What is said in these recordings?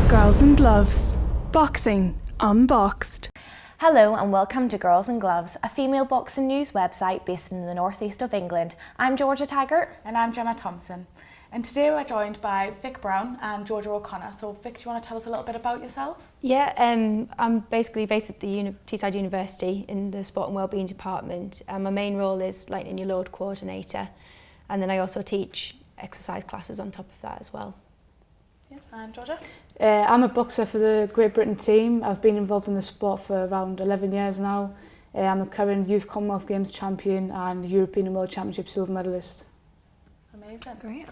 Girls and Gloves. Boxing Unboxed. Hello and welcome to Girls and Gloves, a female boxing news website based in the northeast of England. I'm Georgia Taggart. And I'm Gemma Thompson. And today we're joined by Vic Brown and Georgia O'Connor. So Vic, do you want to tell us a little bit about yourself? Yeah, I'm basically based at the Teesside University in the Sport and Wellbeing Department. My main role is Lighten Your Load Coordinator, and then I also teach exercise classes on top of that as well. Yeah. And Georgia? I'm a boxer for the Great Britain team. I've been involved in the sport for around 11 years now. I'm the current Youth Commonwealth Games champion and European and World Championship silver medalist. Amazing. Great.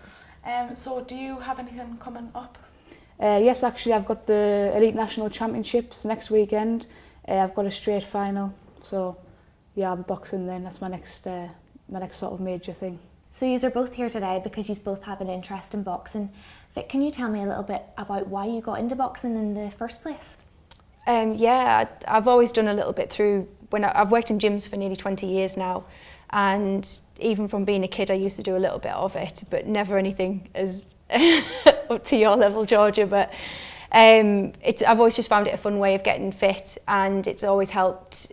So do you have anything coming up? Yes, actually I've got the Elite National Championships next weekend. I've got a straight final, so yeah, I'll be boxing then. That's my next sort of major thing. So you are both here today because you both have an interest in boxing. Vic, can you tell me a little bit about why you got into boxing in the first place? Yeah, I've always done a little bit through I've worked in gyms for nearly 20 years now, and even from being a kid I used to do a little bit of it, but never anything as up to your level, Georgia. But I've always just found it a fun way of getting fit, and it's always helped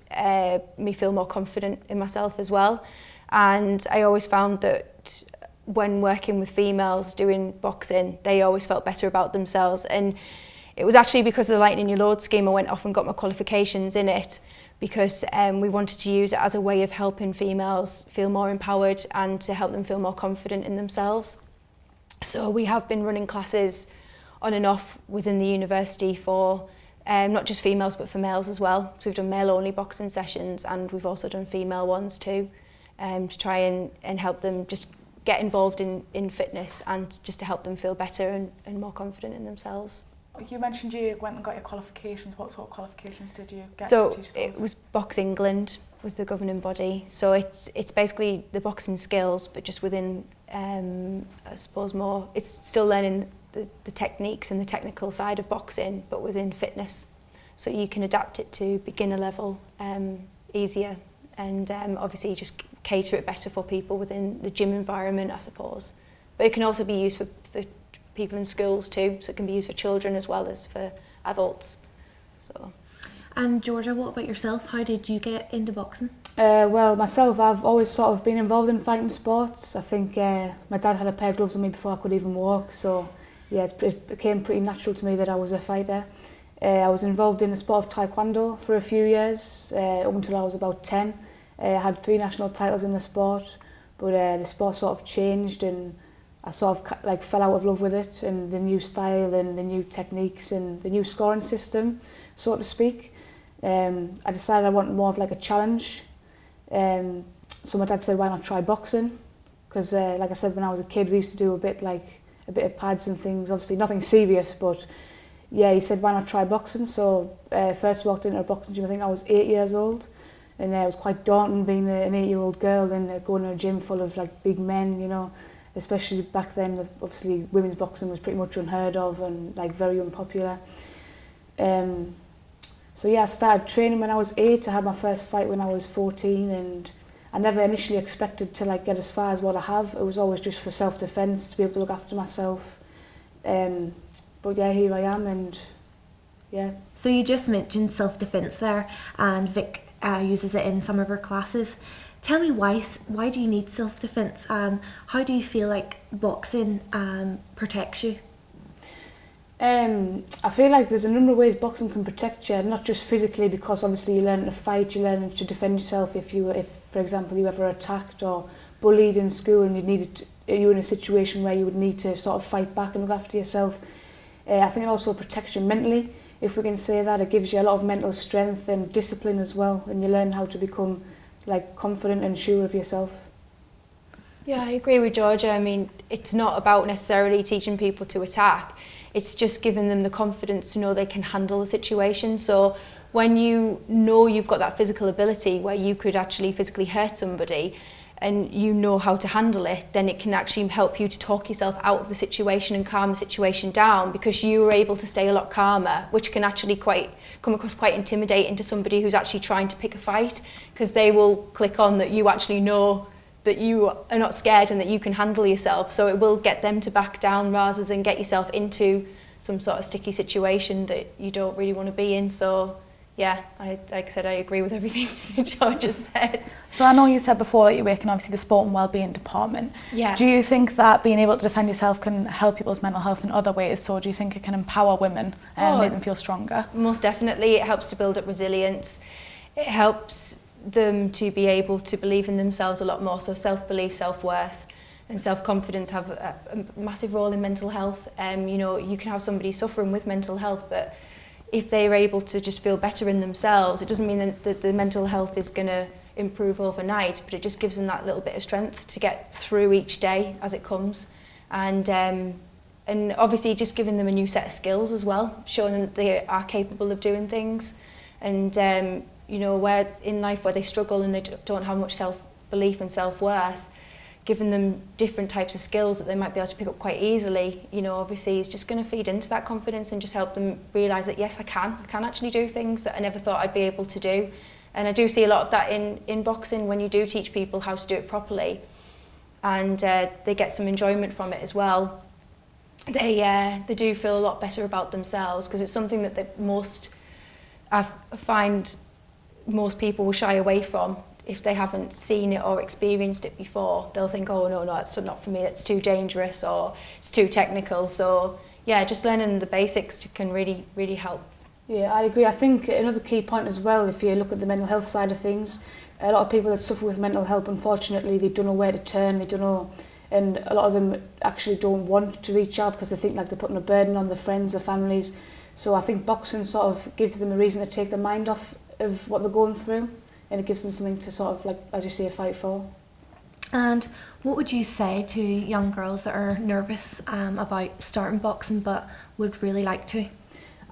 me feel more confident in myself as well. And I always found that when working with females doing boxing, they always felt better about themselves. And it was actually because of the Lighten Your Load scheme I went off and got my qualifications in it, because we wanted to use it as a way of helping females feel more empowered and to help them feel more confident in themselves. So we have been running classes on and off within the university for not just females but for males as well. So we've done male only boxing sessions, and we've also done female ones too, to try and help them just get involved in fitness and just to help them feel better and more confident in themselves. You mentioned you went and got your qualifications. What sort of qualifications did you get so to teach? It was Box England with the governing body. So it's basically the boxing skills, but just within, I suppose more, it's still learning the techniques and the technical side of boxing, but within fitness. So you can adapt it to beginner level easier, and obviously just cater it better for people within the gym environment, I suppose. But it can also be used for people in schools too, so it can be used for children as well as for adults. So. And Georgia, what about yourself? How did you get into boxing? Well, myself, I've always sort of been involved in fighting sports. I think my dad had a pair of gloves on me before I could even walk, so yeah, it became pretty natural to me that I was a fighter. I was involved in the sport of taekwondo for a few years, up until I was about 10. I had 3 national titles in the sport, but the sport sort of changed, and I sort of like fell out of love with it and the new style and the new techniques and the new scoring system, so to speak. I decided I wanted more of like a challenge. So my dad said, why not try boxing? Because like I said, when I was a kid, we used to do a bit of pads and things, obviously nothing serious, but yeah, he said, why not try boxing? So first walked into a boxing gym, I think I was 8 years old. And it was quite daunting being an 8-year-old girl and going to a gym full of like big men, you know, especially back then. Obviously women's boxing was pretty much unheard of and like very unpopular. So yeah, I started training when I was 8. I had my first fight when I was 14, and I never initially expected to like get as far as what I have. It was always just for self-defense, to be able to look after myself. But yeah, here I am, and yeah. So you just mentioned self-defense there, and Vic uses it in some of her classes. Tell me why do you need self-defense? How do you feel like boxing protects you? I feel like there's a number of ways boxing can protect you, not just physically, because obviously you learn to fight, you learn to defend yourself if for example you ever attacked or bullied in school and you're in a situation where you would need to sort of fight back and look after yourself. I think it also protects you mentally, if we can say that. It gives you a lot of mental strength and discipline as well, and you learn how to become like confident and sure of yourself. Yeah, I agree with Georgia. I mean, it's not about necessarily teaching people to attack. It's just giving them the confidence to know they can handle the situation. So when you know you've got that physical ability where you could actually physically hurt somebody and you know how to handle it, then it can actually help you to talk yourself out of the situation and calm the situation down, because you are able to stay a lot calmer, which can actually come across quite intimidating to somebody who's actually trying to pick a fight, because they will click on that you actually know that you are not scared and that you can handle yourself. So it will get them to back down rather than get yourself into some sort of sticky situation that you don't really want to be in. So yeah, like I said, I agree with everything George just said. So I know you said before that you work in obviously the sport and wellbeing department. Yeah. Do you think that being able to defend yourself can help people's mental health in other ways? So do you think it can empower women and make them feel stronger? Most definitely. It helps to build up resilience. It helps them to be able to believe in themselves a lot more. So self-belief, self-worth and self-confidence have a massive role in mental health. You know, you can have somebody suffering with mental health, but if they're able to just feel better in themselves, it doesn't mean that the mental health is going to improve overnight, but it just gives them that little bit of strength to get through each day as it comes. And obviously just giving them a new set of skills as well, showing them that they are capable of doing things. And, you know, where in life where they struggle and they don't have much self-belief and self-worth, giving them different types of skills that they might be able to pick up quite easily, you know, obviously is just going to feed into that confidence and just help them realise that yes, I can actually do things that I never thought I'd be able to do. And I do see a lot of that in boxing when you do teach people how to do it properly, and they get some enjoyment from it as well. They do feel a lot better about themselves, because it's something that I find most people will shy away from. If they haven't seen it or experienced it before, they'll think, oh no, that's not for me, it's too dangerous or it's too technical. So yeah, just learning the basics can really, really help. Yeah, I agree. I think another key point as well, if you look at the mental health side of things, a lot of people that suffer with mental health, unfortunately, they don't know where to turn, they don't know, and a lot of them actually don't want to reach out because they think like they're putting a burden on their friends or families. So I think boxing sort of gives them a reason to take their mind off of what they're going through, and it gives them something to sort of, like, as you say, fight for. And what would you say to young girls that are nervous about starting boxing but would really like to?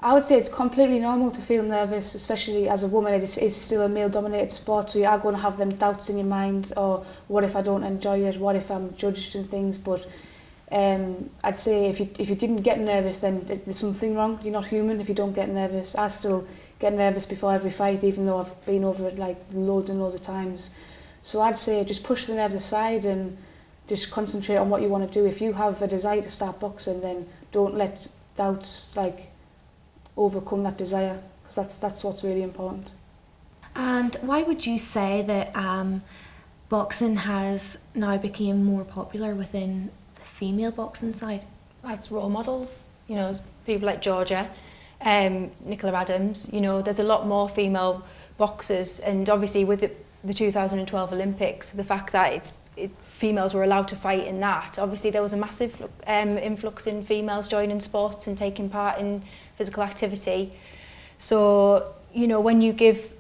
I would say it's completely normal to feel nervous, especially as a woman. It is still a male-dominated sport, so you are going to have them doubts in your mind, or what if I don't enjoy it, what if I'm judged and things. But I'd say if you didn't get nervous, then there's something wrong. You're not human if you don't get nervous. I still get nervous before every fight, even though I've been over it like loads and loads of times. So I'd say just push the nerves aside and just concentrate on what you want to do. If you have a desire to start boxing, then don't let doubts like overcome that desire, because that's what's really important. And why would you say that boxing has now become more popular within the female boxing side? It's role models, you know, people like Georgia, Nicola Adams, you know, there's a lot more female boxers, and obviously with the 2012 Olympics, the fact that females were allowed to fight in that, obviously there was a massive influx in females joining sports and taking part in physical activity. So, you know, when you give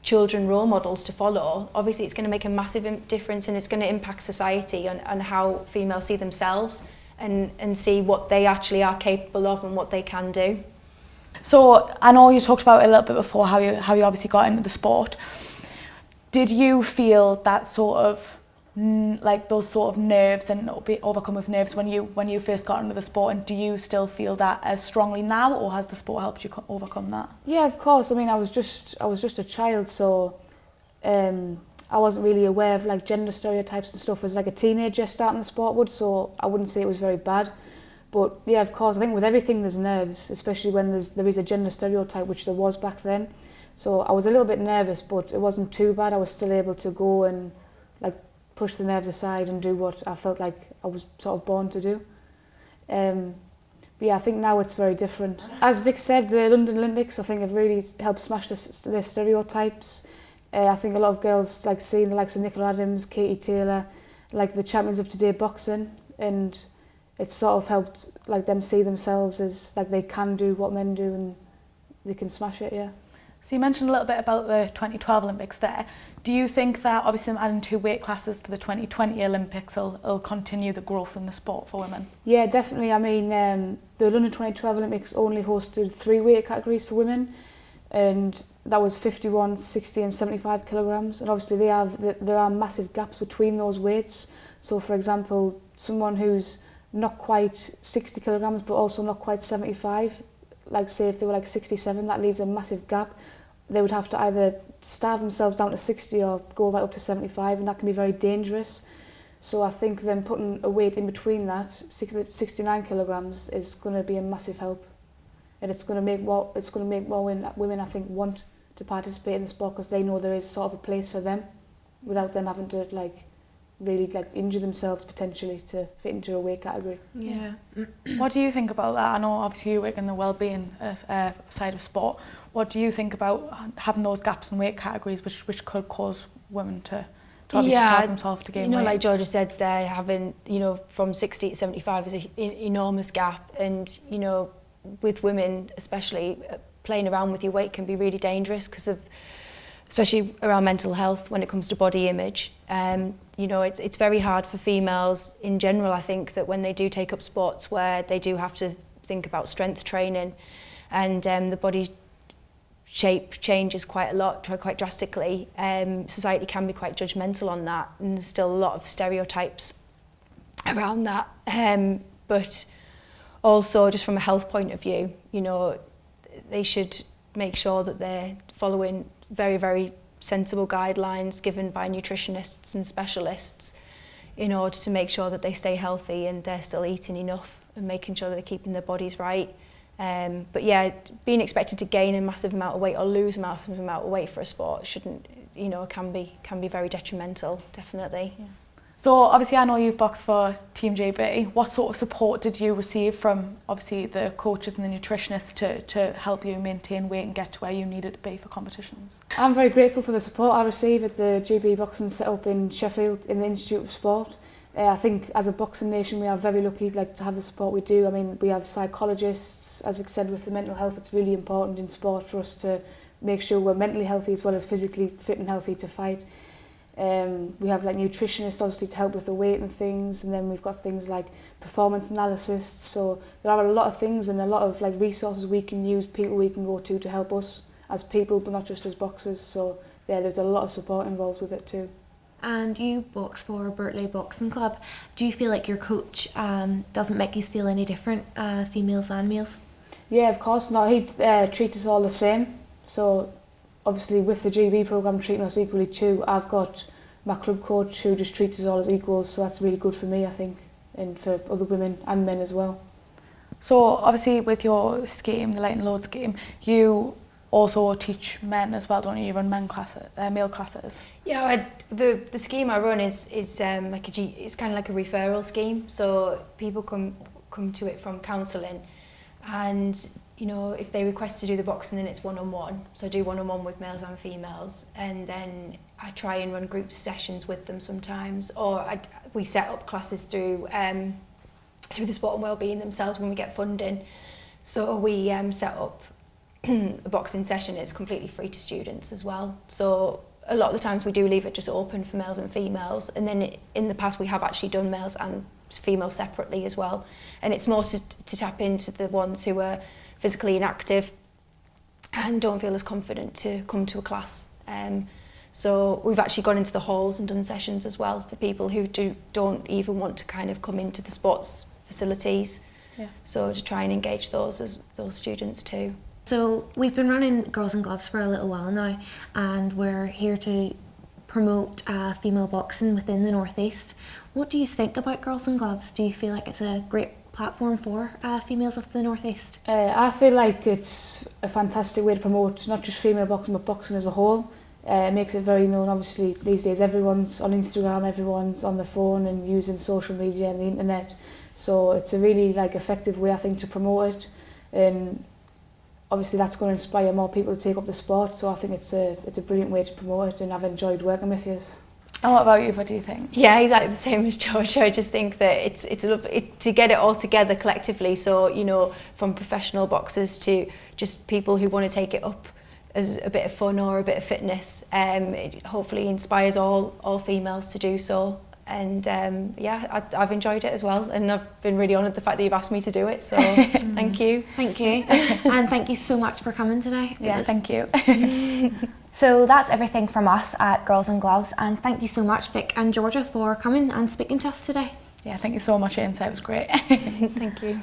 children role models to follow, obviously it's going to make a massive difference, and it's going to impact society on how females see themselves and see what they actually are capable of and what they can do. So I know you talked about it a little bit before, how you obviously got into the sport. Did you feel that sort of like those sort of nerves and be overcome with nerves when you first got into the sport, and do you still feel that as strongly now, or has the sport helped you overcome that? Yeah, of course. I mean, I was just a child, so I wasn't really aware of like gender stereotypes and stuff as like a teenager starting the sport would, so I wouldn't say it was very bad. But yeah, of course, I think with everything there's nerves, especially when there is a gender stereotype, which there was back then. So I was a little bit nervous, but it wasn't too bad. I was still able to go and like push the nerves aside and do what I felt like I was sort of born to do. But yeah, I think now it's very different. As Vic said, the London Olympics, I think, have really helped smash the stereotypes. I think a lot of girls like seeing the likes of Nicola Adams, Katie Taylor, like the champions of today boxing, and it's sort of helped like them see themselves as like they can do what men do and they can smash it, yeah. So you mentioned a little bit about the 2012 Olympics there. Do you think that obviously adding 2 weight classes to the 2020 Olympics will continue the growth in the sport for women? Yeah, definitely. I mean, the London 2012 Olympics only hosted 3 weight categories for women, and that was 51, 60 and 75 kilograms. And obviously there are massive gaps between those weights. So for example, someone who's not quite 60 kilograms but also not quite 75, like say if they were like 67, that leaves a massive gap. They would have to either starve themselves down to 60 or go right up to 75, and that can be very dangerous. So I think them putting a weight in between that, 69 kilograms, is going to be a massive help. And it's going to make more women, I think, want to participate in the sport because they know there is sort of a place for them without them having to really injure themselves potentially to fit into a weight category. Yeah. What do you think about that? I know obviously you work in the wellbeing side of sport. What do you think about having those gaps in weight categories which could cause women to obviously starve themselves to gain weight? Like Georgia said, they're having, from 60 to 75 is an enormous gap, and with women especially, playing around with your weight can be really dangerous because of, especially around mental health when it comes to body image. It's very hard for females in general, I think, that when they do take up sports where they do have to think about strength training and the body shape changes quite a lot, quite drastically. Society can be quite judgmental on that, and there's still a lot of stereotypes around that. But also just from a health point of view, they should make sure that they're following very, very sensible guidelines given by nutritionists and specialists in order to make sure that they stay healthy and they're still eating enough and making sure that they're keeping their bodies right. But yeah, being expected to gain a massive amount of weight or lose a massive amount of weight for a sport shouldn't, can be very detrimental, definitely. Yeah. So obviously I know you've boxed for Team JB. What sort of support did you receive from obviously the coaches and the nutritionists to help you maintain weight and get to where you needed to be for competitions? I'm very grateful for the support I receive at the GB Boxing set up in Sheffield in the Institute of Sport. I think as a boxing nation we are very lucky to have the support we do. I mean, we have psychologists, as Vic said, with the mental health. It's really important in sport for us to make sure we're mentally healthy as well as physically fit and healthy to fight. We have nutritionists obviously to help with the weight and things, and then we've got things like performance analysts. So there are a lot of things and a lot of resources we can use, people we can go to help us as people, but not just as boxers. So yeah, there's a lot of support involved with it too. And you box for Birtley Boxing Club. Do you feel like your coach doesn't make you feel any different, females and males? Yeah, of course. No, he treats us all the same. So obviously with the GB programme treating us equally too, I've got my club coach who just treats us all as equals, so that's really good for me, I think, and for other women and men as well. So obviously with your scheme, the Lighten Load scheme, you also teach men as well, don't you? You run male classes. Yeah, the scheme I run is it's kind of like a referral scheme. So people come to it from counselling, and if they request to do the boxing, then it's one-on-one. So I do one-on-one with males and females, and then I try and run group sessions with them sometimes, or we set up classes through the Sport and Wellbeing themselves when we get funding. So we set up a boxing session. It's completely free to students as well. So a lot of the times we do leave it just open for males and females, and then in the past we have actually done males and females separately as well. And it's more to tap into the ones who are physically inactive and don't feel as confident to come to a class. So we've actually gone into the halls and done sessions as well for people who don't even want to kind of come into the sports facilities. Yeah. So to try and engage those students too. So we've been running Girls and Gloves for a little while now, and we're here to promote female boxing within the North East. What do you think about Girls and Gloves? Do you feel like it's a great platform for females of the North East? I feel like it's a fantastic way to promote not just female boxing but boxing as a whole. It makes it very known. Obviously these days everyone's on Instagram, everyone's on the phone and using social media and the internet, so it's a really effective way, I think, to promote it, and obviously that's going to inspire more people to take up the sport. So I think it's a brilliant way to promote it, and I've enjoyed working with you. And what about you? What do you think? Yeah, exactly the same as Georgia. I just think that it's to get it all together collectively. So from professional boxers to just people who want to take it up as a bit of fun or a bit of fitness. It hopefully inspires all females to do so. And I've enjoyed it as well, and I've been really honoured the fact that you've asked me to do it. So thank you. Thank you, and thank you so much for coming today. Yeah, thank you. So that's everything from us at Girls and Gloves, and thank you so much, Vic and Georgia, for coming and speaking to us today. Yeah, thank you so much. Your insight was great. Thank you.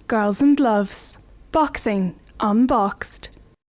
Girls and Gloves. Boxing unboxed.